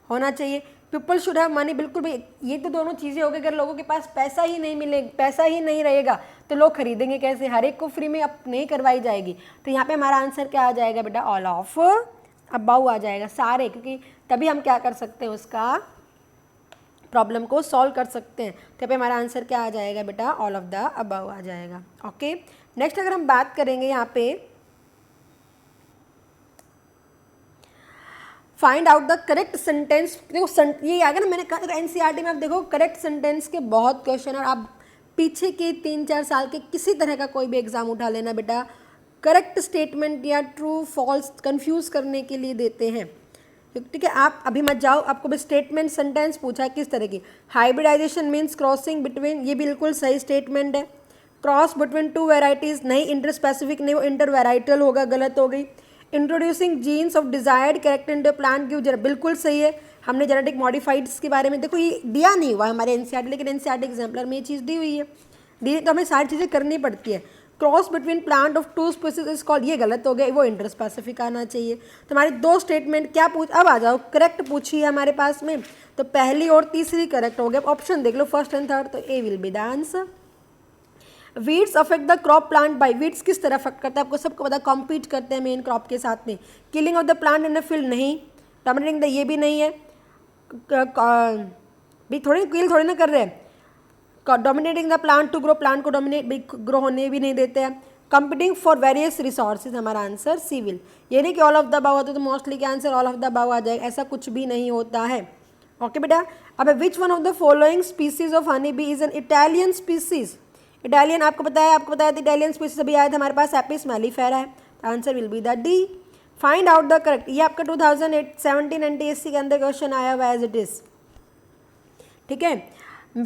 होना चाहिए। पीपल शुड हैव मनी, बिल्कुल भी, ये तो दोनों चीज़ें हो गई। अगर लोगों के पास पैसा ही नहीं मिलेगा, पैसा ही नहीं रहेगा तो लोग खरीदेंगे कैसे? हर एक को फ्री में अब नहीं करवाई जाएगी। तो यहाँ पे हमारा आंसर क्या आ जाएगा बेटा? ऑल ऑफ अबाउ आ जाएगा, सारे, क्योंकि तभी हम क्या कर सकते हैं, उसका प्रॉब्लम को सॉल्व कर सकते हैं। तो यहाँ पे हमारा आंसर क्या आ जाएगा बेटा? ऑल ऑफ द अबाउ आ जाएगा। ओके, नेक्स्ट अगर हम बात करेंगे यहाँ पे find out the correct sentence. देखो ये आ गया ना, मैंने कहा एनसीईआरटी में आप देखो करेक्ट सेंटेंस के बहुत क्वेश्चन, और आप पीछे के 3-4 साल के किसी तरह का कोई भी एग्जाम उठा लेना बेटा, करेक्ट स्टेटमेंट या ट्रू फॉल्स कंफ्यूज करने के लिए देते हैं। ठीक है, आप अभी मत जाओ, आपको भी स्टेटमेंट सेंटेंस पूछा किस तरह की? हाइब्रिडाइजेशन मीन्स क्रॉसिंग बिटवीन, ये बिल्कुल सही स्टेटमेंट है। क्रॉस बिटवीन टू वेराइटीज़ नहीं, इंटर स्पेसिफिक नहीं, वो इंटर वेराइटल होगा, गलत हो गई। Introducing jeans of desired character in plant give जरा, बिल्कुल सही है। हमने जेनेटिक मॉडिफाइड्स के बारे में देखो ये दिया नहीं हुआ हमारे एनसीईआरटी, लेकिन एनसीईआरटी एग्जाम्पलर में ये चीज़ दी हुई है। दी तो हमें सारी चीज़ें करनी पड़ती है। Cross between plant of two species is called, ये गलत हो गया, वो इंटर स्पेसिफिक आना चाहिए। तो हमारे दो स्टेटमेंट क्या पूछ, अब आ जाओ करेक्ट पूछी है हमारे पास में, तो पहली और तीसरी करेक्ट हो गया। ऑप्शन देख लो फर्स्ट एंड थर्ड, तो A will be the answer. Weeds affect the crop plant by, weeds किस तरह अफेक्ट करता है आपको सबको पता, कॉम्पीट करते हैं मेन क्रॉप के साथ में। Killing of the plant in a field नहीं, टर्मिनेटिंग द ये भी नहीं है, भी थोड़ी किल थोड़ी ना कर रहे हैं। Dominating the plant to grow, plant को डोमिनेट ग्रो होने भी नहीं देते हैं। कंपीटिंग फॉर वेरियस रिसोर्सेज, हमारा आंसर सी विल। ये नहीं कि ऑल ऑफ द अबव होता तो मोस्टली क्या answer all of the above आ जाएगा, ऐसा कुछ भी नहीं होता है। ओके बेटा, अब विच one of the following species of honey bee is an Italian species. Italian आपको बताया था इटालियन स्पीसीज अभी आया था हमारे पास, एपिस मेलिफेरा है, तो answer will be the D. Find out the correct, ये आपका 2017 NTSC के अंदर क्वेश्चन आया हुआ एज इट इज, ठीक है।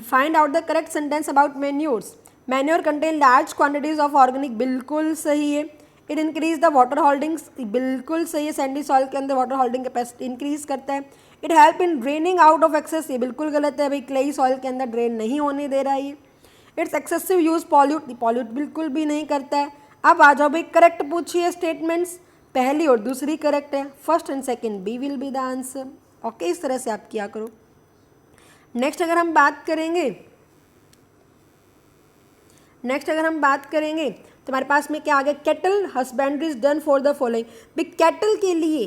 Find out the correct sentence about manures. Manure contain large quantities of organic, बिल्कुल सही है। It increase the water holdings, बिल्कुल सही है। सैंडी सॉइल के अंदर वाटर होल्डिंग कैपेसिटी इंक्रीज करता है। It help in draining out of excess, ये बिल्कुल गलत है भाई, क्लेई सॉइल के अंदर ड्रेन नहीं होने दे रहा है ये। इट्स एक्सेसिव यूज पॉल्यूट बिल्कुल भी नहीं करता है। अब आ जाओ भाई करेक्ट पूछिए स्टेटमेंट्स, पहली और दूसरी करेक्ट है, first and second B will be the answer. Okay, इस तरह से आप क्या करो। नेक्स्ट अगर हम बात करेंगे तो हमारे पास में क्या आ गया, cattle husbandry is done for the following. भी कैटल के लिए,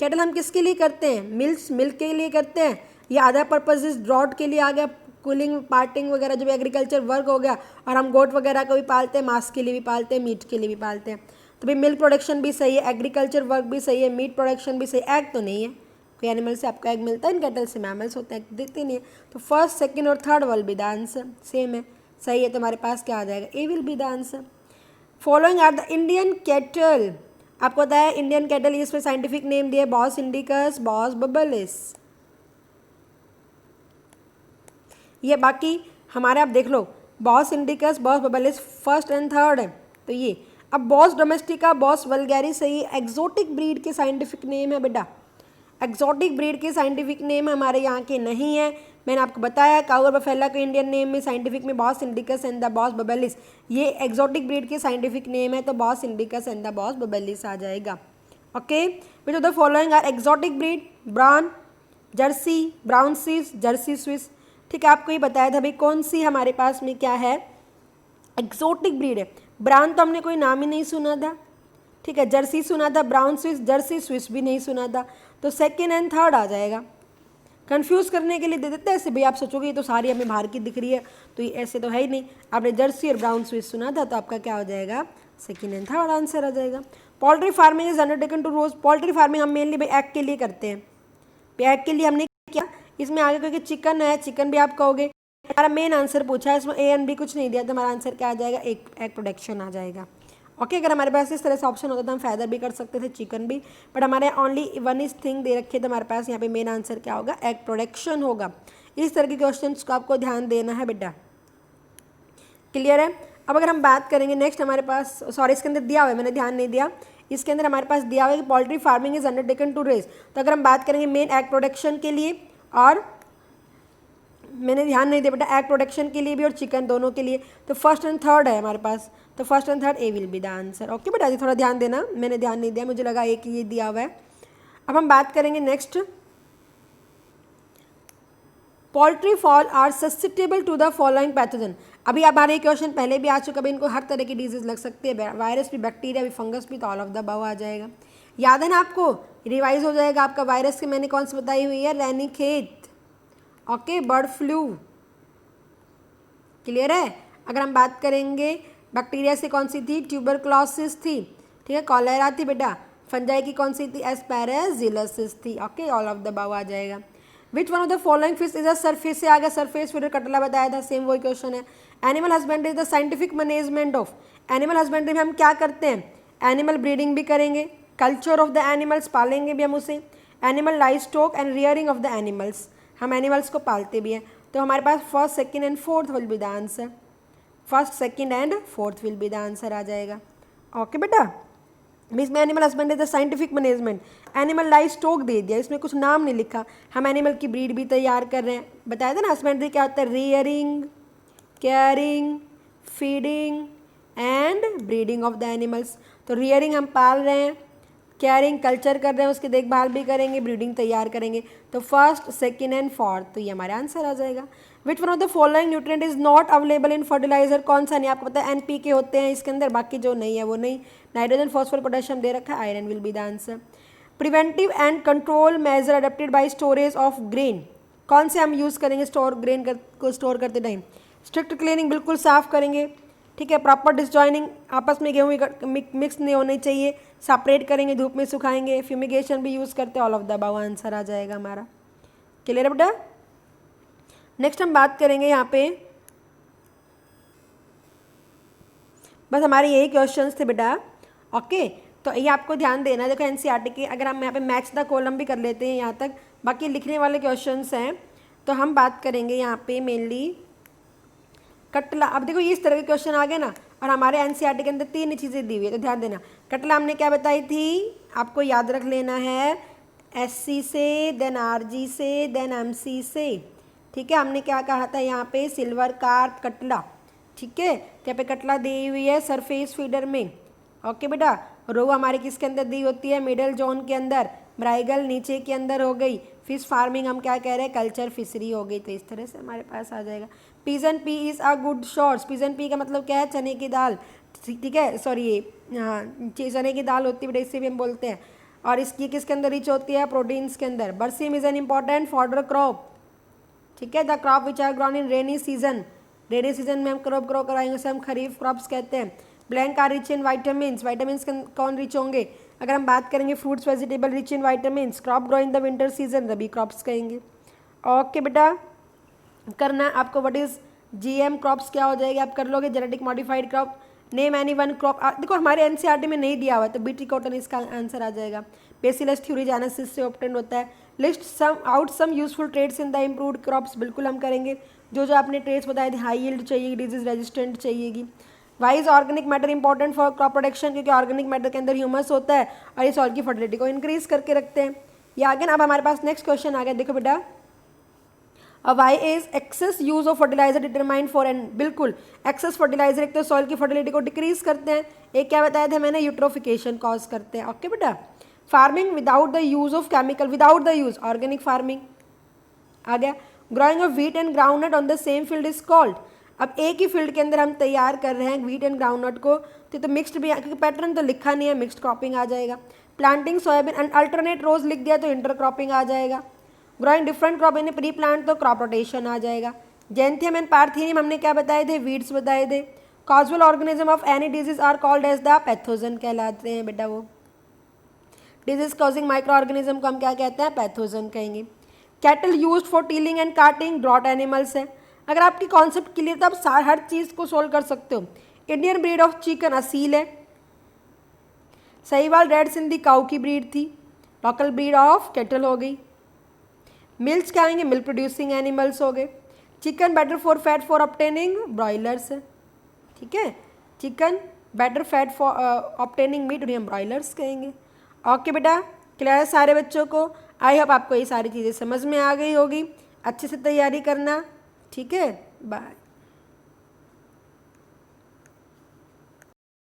कैटल हम किसके लिए करते हैं, मिल्क के लिए करते हैं, या अदर पर्पजेज ड्रॉट के लिए आ गया, कूलिंग पार्टिंग वगैरह जो भी एग्रीकल्चर वर्क हो गया, और हम गोट वगैरह को भी पालते हैं, मांस के लिए भी पालते हैं, मीट के लिए भी पालते हैं। तो भाई मिल्क प्रोडक्शन भी सही है, एग्रीकल्चर वर्क भी सही है, मीट प्रोडक्शन भी सही, एग तो नहीं है, कोई एनिमल से आपका एग मिलता है, इन कैटल से मैमल्स होते हैं, देते नहीं है। तो फर्स्ट सेकंड और third will be the answer, same है, सही है। तो हमारे पास क्या आ जाएगा, A will be the answer. Following are the Indian cattle, आपको पता है इंडियन कैटल, इस पर साइंटिफिक नेम दिया बॉस इंडिकस, बॉस बबलिस, ये बाकी हमारे आप देख लो, Bos indicus, Bos bubalis first and third है, तो ये। अब बॉस डोमेस्टिका, बॉस वल्गैरिस सही, एक्जोटिक ब्रीड के साइंटिफिक नेम है बेटा, एक्जोटिक ब्रीड के साइंटिफिक नेम हमारे यहाँ के नहीं है। मैंने आपको बताया काउर बफेला के इंडियन नेम में साइंटिफिक में Bos indicus and the Bos bubalis, ये एक्जोटिक ब्रीड के साइंटिफिक नेम है, तो Bos indicus and the Bos bubalis आ जाएगा। Okay, which of the following are exotic breed, brown Jersey, brown Swiss, Jersey Swiss, ठीक है। आपको ये बताया था भाई कौन सी हमारे पास में क्या है, एक्जोटिक ब्रीड है। ब्राउन तो हमने कोई नाम ही नहीं सुना था, ठीक है, जर्सी सुना था, ब्राउन स्विस, जर्सी स्विस भी नहीं सुना था, तो सेकेंड एंड थर्ड आ जाएगा। कंफ्यूज करने के लिए दे देते हैं ऐसे, भाई आप सोचोगे ये तो सारी हमें बाहर की दिख रही है, तो ये ऐसे तो है ही नहीं, आपने जर्सी और ब्राउन स्विस सुना था, तो आपका क्या हो जाएगा, सेकेंड एंड थर्ड आंसर आ जाएगा। Poultry farming is undertaken to raise, poultry farming हम मेनली भाई एग के लिए करते हैं, एग के लिए हमने क्या इसमें आगे क्योंकि चिकन है, चिकन भी आप कहोगे, हमारा मेन आंसर पूछा है, इसमें ए एंड बी कुछ नहीं दिया, तो हमारा आंसर क्या आ जाएगा, एग प्रोडक्शन आ जाएगा। ओके, अगर हमारे पास इस तरह से ऑप्शन होता तो हम फैदर भी कर सकते थे, चिकन भी, बट हमारे only one is thing they रखे, तो हमारे पास यहाँ पे मेन आंसर क्या होगा, एग प्रोडक्शन होगा। इस तरह के क्वेश्चंस को आपको ध्यान देना है बेटा, क्लियर है। अब अगर हम बात करेंगे नेक्स्ट हमारे पास, सॉरी इसके अंदर दिया हुआ है, मैंने ध्यान नहीं दिया, इसके अंदर हमारे पास दिया हुआ है कि poultry farming is undertaken to raise, तो अगर हम बात करेंगे मेन एग प्रोडक्शन के लिए, और मैंने ध्यान नहीं दिया बेटा, एग प्रोडक्शन के लिए भी और चिकन दोनों के लिए, तो फर्स्ट एंड थर्ड है हमारे पास, तो first and third A will be the answer. Okay बेटा, थोड़ा ध्यान देना, मैंने ध्यान नहीं दिया, मुझे लगा एक ये दिया हुआ है। अब हम बात करेंगे next, poultry fowl are susceptible to the following pathogen. अभी हमारे क्वेश्चन पहले भी आ चुका है, इनको हर तरह की डिजीज लग सकती है, वायरस भी, बैक्टीरिया भी, फंगस भी, तो ऑल ऑफ द अबव आ जाएगा। याद है ना आपको, रिवाइज हो जाएगा आपका, वायरस की मैंने कौन सी बताई हुई है, रैनीखेत, ओके, बर्ड फ्लू, क्लियर है। अगर हम बात करेंगे बैक्टीरिया से कौन सी थी, ट्यूबरक्लोसिस थी, ठीक है, कॉलेरा थी बेटा, फंजाई की कौन सी थी, एस्पेरेजिलोसिस थी, okay, all of the above आ जाएगा। Which one of the following fish is a surface, से आ गया सरफेस, फिर कटला बताया था, सेम वही क्वेश्चन है। Animal husbandry is the scientific management of, animal husbandry में हम क्या करते हैं, एनिमल ब्रीडिंग भी करेंगे, कल्चर ऑफ द एनिमल्स, पालेंगे भी हम उसे, animal livestock and rearing of the animals, हम एनिमल्स को पालते भी हैं। तो हमारे पास first second and fourth will be the answer, first second and fourth will be the answer आ जाएगा। ओके बेटा, मीन्स में animal husbandry the scientific management, animal life stock दे दिया, इसमें कुछ नाम नहीं लिखा, हम एनिमल की ब्रीड भी तैयार कर रहे हैं। बताया था ना हस्बेंड्री क्या होता है, rearing, caring, feeding and breeding of the animals. तो रियरिंग हम पाल रहे हैं, केयरिंग कल्चर कर रहे हैं, उसकी देखभाल भी करेंगे, ब्रीडिंग तैयार करेंगे। तो फर्स्ट, सेकेंड एंड फोर्थ, तो ये हमारा आंसर आ जाएगा। Which one of the following nutrient is not available in fertiliser, कौन सा नहीं, आपको पता है NPK होते हैं इसके अंदर, बाकी जो नहीं है वो नहीं। नाइट्रोजन, फॉस्फोरस, पोटेशियम दे रखा है, iron will be the answer. Preventive and control measure adapted by storage of grain, कौन से हम यूज़ करेंगे स्टोर ग्रेन को स्टोर करते टाइम, स्ट्रिक्ट क्लीनिंग, बिल्कुल साफ करेंगे, ठीक है, प्रॉपर डिसजॉइनिंग, आपस में गेहूँ मिक्स नहीं होने चाहिए, सेपरेट करेंगे, धूप में सुखाएंगे, फ्यूमिगेशन भी यूज़ करते हैं, all of the above answer आ जाएगा हमारा। क्लियर है बेटा। नेक्स्ट हम बात करेंगे यहाँ पे, बस हमारे यही क्वेश्चंस थे बेटा। ओके, तो ये आपको ध्यान देना है। देखो NCERT के, अगर हम यहाँ पे मैच द कॉलम भी कर लेते हैं यहाँ तक, बाकी लिखने वाले क्वेश्चंस हैं, तो हम बात करेंगे यहाँ पे मेनली कटला। अब देखो ये इस तरह के क्वेश्चन आ गए ना, और हमारे NCERT के अंदर 3 चीज़ें दी हुई है, तो ध्यान देना। कटला हमने क्या बताई थी, आपको याद रख लेना है, SC से, देन RG से, देन MC से, ठीक है। हमने क्या कहा था यहाँ पे, सिल्वर कार्प कटला, ठीक है। यहाँ पे कटला दी हुई है सरफेस फीडर में, ओके बेटा। रो हमारे किसके अंदर दी होती है, मिडल जोन के अंदर, ब्राइगल नीचे के अंदर हो गई, फिश फार्मिंग हम क्या कह रहे हैं, कल्चर फिशरी हो गई, तो इस तरह से हमारे पास आ जाएगा। Pigeon P is a good source, pigeon P का मतलब क्या है, चने की दाल, ठीक है, सॉरी ये हाँ चने की दाल होती है बेटा, इससे भी हम बोलते हैं। और इसकी किसके अंदर रिच होती है, प्रोटीन्स के अंदर। Berseem is an important fodder crop, ठीक है, the crop which are grown in rainy season, rainy season में हम क्रॉप ग्रो कराएंगे, उसे हम खरीफ क्रॉप्स कहते हैं। Blank are rich in vitamins, vitamins कौन रिच होंगे, अगर हम बात करेंगे fruits vegetable rich in vitamins, crop grow in the winter season, rabi crops कहेंगे। ओके बेटा, करना है आपको व्हाट इज GM क्रॉप्स क्या हो जाएगा, आप कर लोगे, genetic modified crop, name any one crop. देखो हमारे NCERT में नहीं दिया हुआ है, तो बीटी कॉटन इसका आंसर आ जाएगा। बेसिलस थ्यूरिजानेसिस से ऑब्टेन होता है। List some useful trades in the improved crops, बिल्कुल हम करेंगे, जो जो आपने ट्रेड्स बताए थे, हाई यील्ड चाहिए, डिजीज रेजिस्टेंट चाहिएगी। Why is organic matter important for crop production, क्योंकि ऑर्गेनिक मैटर के अंदर ह्यूमस होता है और ये सॉइल की फर्टिलिटी को इंक्रीज करके रखते हैं। ये आगे ना, अब हमारे पास नेक्स्ट क्वेश्चन आ गया, देखो बेटा, why is excess use of fertiliser determined for an, बिल्कुल एक्सेस फर्टिलाइजर एक तो सॉइल की फर्टिलिटी को डिक्रीज करते हैं, एक क्या बताया था मैंने, यूट्रोफिकेशन कॉज करते हैं। ओके बेटा, farming without the use of chemical, without the use, organic farming आ गया। Growing of wheat and groundnut on the same field is called, अब एक ही फील्ड के अंदर हम तैयार कर रहे हैं व्हीट एंड ग्राउंडनट को, तो मिक्स्ड भी, क्योंकि पैटर्न तो लिखा नहीं है, मिक्स्ड क्रॉपिंग आ जाएगा। प्लांटिंग सोयाबीन एंड अल्टरनेट रोज लिख दिया तो इंटर क्रॉपिंग आ जाएगा। ग्रोइंग डिफरेंट क्रॉप इन प्री प्लांट तो क्रॉप रोटेशन आ जाएगा। जेंथियम एंड पार्थेनियम हमने क्या बताए थे, वीड्स बताए थे। Causal organism of any disease are called as the pathogen कहलाते हैं बेटा, वो डिजीज कॉजिंग माइक्रो ऑर्गेनिज्म को हम क्या कहते हैं, पैथोजन कहेंगे। Cattle used for tilling and carting, draught animals है। अगर आपकी कॉन्सेप्ट क्लियर तो आप हर चीज़ को सोल्व कर सकते हो। Indian breed of chicken Aseel है। सहीवाल रेड सिंधी काऊ की ब्रीड थी। लोकल ब्रीड ऑफ कैटल हो गई। मिल्स क्या आएंगे, मिल्क प्रोड्यूसिंग एनिमल्स हो गए। Chicken better for fat for obtaining, broilers है, ठीक है। Chicken better fat for obtaining meat, उन्हें हम ब्रॉयलर्स कहेंगे। ओके बेटा, क्लियर है सारे बच्चों को। आई होप आपको ये सारी चीज़ें समझ में आ गई होगी। अच्छे से तैयारी करना, ठीक है, बाय।